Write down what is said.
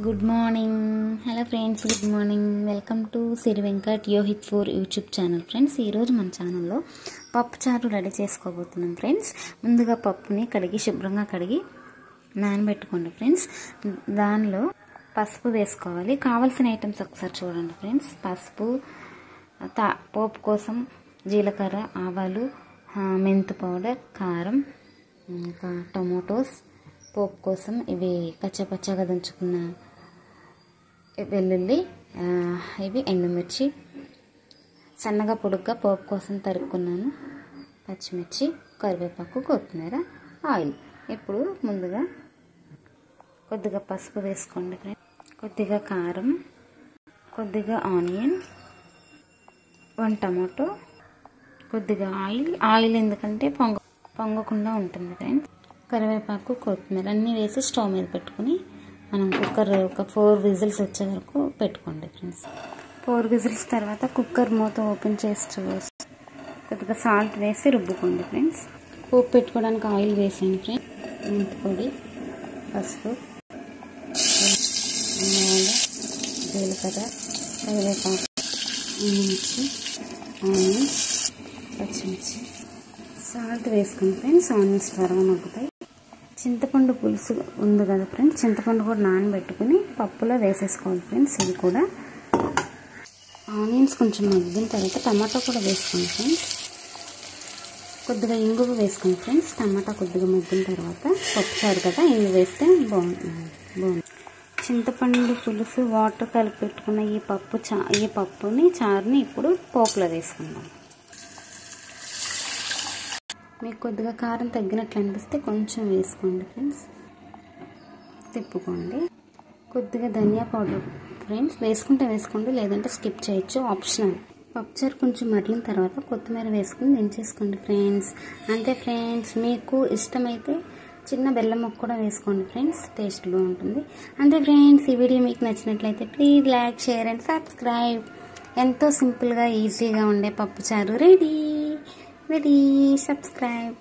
Good morning. Hello friends, good morning. Welcome to Siri Venkat Yohit four YouTube channel. Friends, ఈరోజు మన ఛానల్లో పప్పు చారు రెడీ చేసుకోబోతున్నాం. ఫ్రెండ్స్, ముందుగా పప్పుని శుభ్రంగా కడిగి నానబెట్టుకోండి. ఫ్రెండ్స్, దానిలో పసుపు వేసుకోవాలి. కావాల్సిన ఐటమ్స్ ఒకసారి చూడండి. ఫ్రెండ్స్, పసుపు, పోపు కోసం జీలకర్ర, ఆవాలు, మెంతు పౌడర్, కారం, ఇంకా టొమాటోస్, పోపు కోసం ఇవి పచ్చగా దంచుకున్న వెల్లుల్లి, ఇవి ఎండుమిర్చి, సన్నగా పొడుగ్గా పోపు కోసం తరుక్కున్నాను, పచ్చిమిర్చి, కరివేపాకు, కొత్తిమీర, ఆయిల్. ఇప్పుడు ముందుగా కొద్దిగా పసుపు వేసుకోండి ఫ్రెండ్స్, కొద్దిగా కారం, కొద్దిగా ఆనియన్, 1 టమాటో, కొద్దిగా ఆయిల్ ఎందుకంటే పొంగకుండా ఉంటుంది ఫ్రెండ్స్. కరివేపాకు, కొత్తిమీర అన్నీ వేసి స్టవ్ మీద పెట్టుకుని మనం కుక్కర్ ఒక 4 విజిల్స్ వచ్చే వరకు పెట్టుకోండి ఫ్రెండ్స్. 4 విజిల్స్ తర్వాత కుక్కర్ మూత ఓపెన్ చేసి కొద్దిగా సాల్ట్ వేసి రుబ్బుకోండి ఫ్రెండ్స్. పోపు పెట్టుకోవడానికి ఆయిల్ వేసాను ఫ్రెండ్స్. మెంతి పొడి, పసుపు, జీలకర్ర, కరివేపాకు, మిర్చి, ఆనియన్, పచ్చిమిర్చి, సాల్ట్ వేసుకోండి ఫ్రెండ్స్. ఆనియన్స్ త్వరగా మగ్గుతాయి. చింతపండు పులుసు ఉంది కదా ఫ్రెండ్స్, చింతపండు కూడా నానబెట్టుకుని పప్పులో వేసేసుకోవాలి ఫ్రెండ్స్. ఇది కూడా ఆనియన్స్ కొంచెం మగ్గిన తర్వాత టమాటా కూడా వేసుకోండి ఫ్రెండ్స్. కొద్దిగా ఇంగువ వేసుకోండి ఫ్రెండ్స్. టమాటా కొద్దిగా మగ్గిన తర్వాత పప్పు చారు కదా, ఇంగు వేస్తే బాగుంది. చింతపండు పులుసు వాటర్ కలిపి పెట్టుకున్న ఈ పప్పుని చారుని ఇప్పుడు పోపులో వేసుకుందాం. మీకు కొద్దిగా కారం తగ్గినట్లు అనిపిస్తే కొంచెం వేసుకోండి ఫ్రెండ్స్. తిప్పుకోండి. కొద్దిగా ధనియా పౌడర్ ఫ్రెండ్స్ వేసుకుంటే వేసుకోండి, లేదంటే స్కిప్ చేయొచ్చు, ఆప్షనల్. పప్పుచారు కొంచెం మరిగిన తర్వాత కొత్తిమీర వేసుకుని దించేసుకోండి ఫ్రెండ్స్. అంతే ఫ్రెండ్స్. మీకు ఇష్టమైతే చిన్న బెల్లం ముక్క కూడా వేసుకోండి ఫ్రెండ్స్, టేస్ట్ బాగుంటుంది. అంతే ఫ్రెండ్స్. ఈ వీడియో మీకు నచ్చినట్లయితే please like, share and subscribe. ఎంతో సింపుల్గా ఈజీగా ఉండే పప్పుచారు రెడీ. Subscribe.